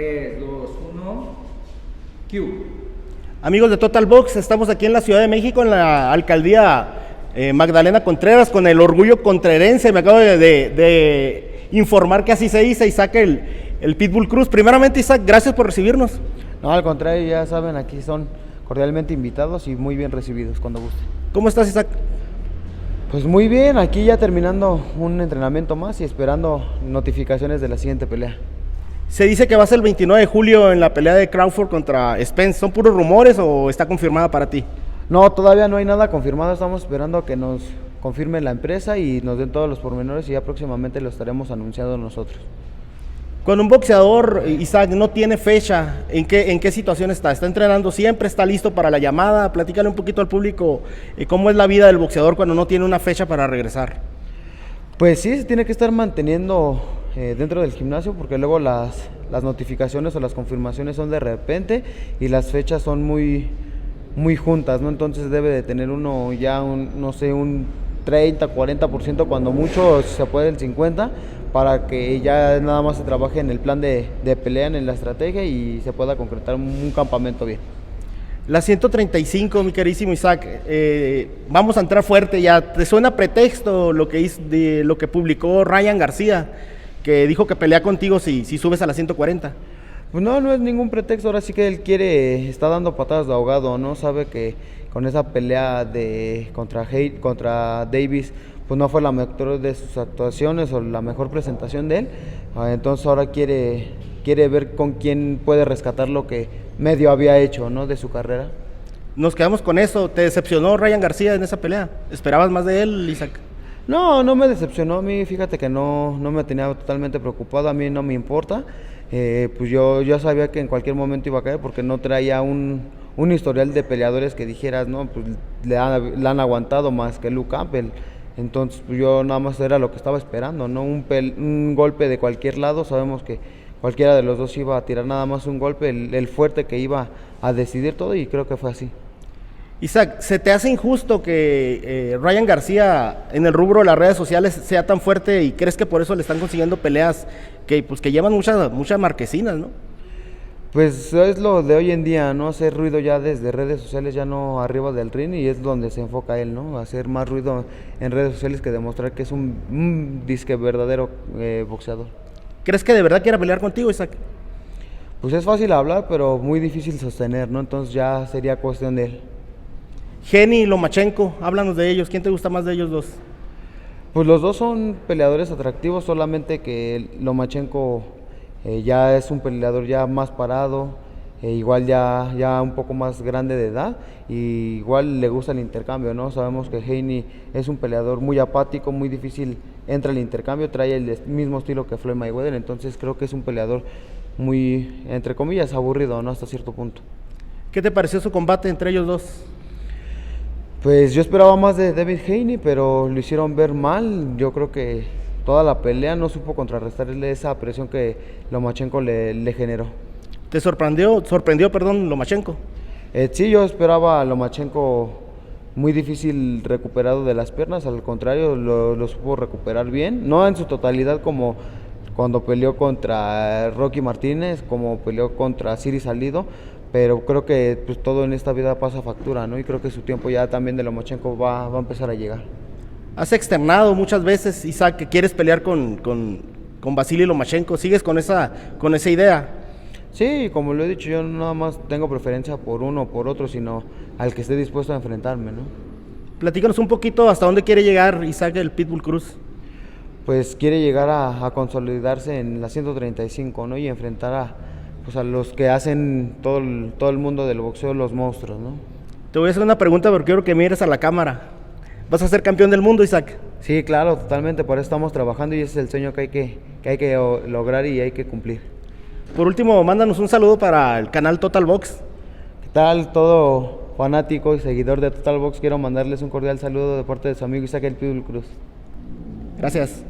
3, 2, 1, Q. Amigos de Total Box, estamos aquí en la Ciudad de México, en la alcaldía Magdalena Contreras, con el orgullo contrerense. Me acabo de informar que así se dice, Isaac el Pitbull Cruz. Primeramente, Isaac, gracias por recibirnos. No, al contrario, ya saben, aquí son cordialmente invitados y muy bien recibidos cuando gusten. ¿Cómo estás, Isaac? Pues muy bien, aquí ya terminando un entrenamiento más y esperando notificaciones de la siguiente pelea. Se dice que va a ser el 29 de julio en la pelea de Crawford contra Spence. ¿Son puros rumores o está confirmada para ti? No, todavía no hay nada confirmado, estamos esperando a que nos confirme la empresa y nos den todos los pormenores y ya próximamente lo estaremos anunciando nosotros. Cuando un boxeador, Isaac, no tiene fecha, ¿en qué situación está? ¿Está entrenando siempre? ¿Está listo para la llamada? Platícale un poquito al público cómo es la vida del boxeador cuando no tiene una fecha para regresar. Pues sí, se tiene que estar manteniendo dentro del gimnasio porque luego las notificaciones o las confirmaciones son de repente y las fechas son muy juntas, ¿no? Entonces debe de tener uno ya un 30, 40%, cuando mucho se puede el 50%, para que ya nada más se trabaje en el plan de pelea, en la estrategia y se pueda concretar un campamento bien. La 135, mi queridísimo Isaac, vamos a entrar fuerte ya. ¿Te suena pretexto lo que publicó Ryan García, que dijo que pelea contigo si subes a la 140? Pues no es ningún pretexto, ahora sí que él está dando patadas de ahogado, ¿no? Sabe que con esa pelea contra Davis, pues no fue la mejor de sus actuaciones o la mejor presentación de él, entonces ahora quiere ver con quién puede rescatar lo que medio había hecho, ¿no? De su carrera. Nos quedamos con eso. ¿Te decepcionó Ryan García en esa pelea? ¿Esperabas más de él, Isaac? No me decepcionó a mí, fíjate que no me tenía totalmente preocupado, a mí no me importa, pues yo sabía que en cualquier momento iba a caer porque no traía un historial de peleadores que dijeras, no, pues le han aguantado más que Luke Campbell. Entonces pues yo nada más era lo que estaba esperando, ¿no? Un golpe de cualquier lado, sabemos que cualquiera de los dos iba a tirar nada más un golpe, el fuerte que iba a decidir todo, y creo que fue así. Isaac, ¿se te hace injusto que Ryan García en el rubro de las redes sociales sea tan fuerte y crees que por eso le están consiguiendo peleas que llevan muchas marquesinas, ¿no? Pues es lo de hoy en día, ¿no? Hacer ruido ya desde redes sociales, ya no arriba del ring, y es donde se enfoca él, ¿no? Hacer más ruido en redes sociales que demostrar que es un disque verdadero boxeador. ¿Crees que de verdad quiera pelear contigo, Isaac? Pues es fácil hablar, pero muy difícil sostener, ¿no? Entonces ya sería cuestión de él. Geni y Lomachenko, háblanos de ellos. ¿Quién te gusta más de ellos dos? Pues los dos son peleadores atractivos, solamente que Lomachenko ya es un peleador ya más parado, igual ya un poco más grande de edad, y igual le gusta el intercambio, ¿no? Sabemos que Haney es un peleador muy apático, muy difícil entra el intercambio, trae el mismo estilo que Floyd Mayweather, entonces creo que es un peleador muy, entre comillas, aburrido, ¿no? Hasta cierto punto. ¿Qué te pareció su combate entre ellos dos? Pues yo esperaba más de David Haney, pero lo hicieron ver mal. Yo creo que toda la pelea no supo contrarrestarle esa presión que Lomachenko le generó. ¿Te sorprendió, Lomachenko? Sí, yo esperaba a Lomachenko muy difícil recuperado de las piernas, al contrario, lo supo recuperar bien, no en su totalidad como cuando peleó contra Rocky Martínez, como peleó contra Ciri Salido, pero creo que pues todo en esta vida pasa factura, ¿no? Y creo que su tiempo ya también de Lomachenko va a empezar a llegar. Has externado muchas veces, Isaac, que quieres pelear con Vasily Lomachenko. ¿Sigues con esa idea? Sí, como lo he dicho, yo no nada más tengo preferencia por uno o por otro, sino al que esté dispuesto a enfrentarme, ¿no? Platícanos un poquito hasta dónde quiere llegar Isaac el Pitbull Cruz. Pues quiere llegar a consolidarse en la 135, ¿no? Y enfrentar a los que hacen todo el mundo del boxeo, los monstruos, ¿no? Te voy a hacer una pregunta porque quiero que mires a la cámara. ¿Vas a ser campeón del mundo, Isaac? Sí, claro, totalmente, por eso estamos trabajando y ese es el sueño que hay que lograr y hay que cumplir. Por último, mándanos un saludo para el canal Total Box. ¿Qué tal, todo fanático y seguidor de Total Box? Quiero mandarles un cordial saludo de parte de su amigo Isaac el Pitbull Cruz. Gracias.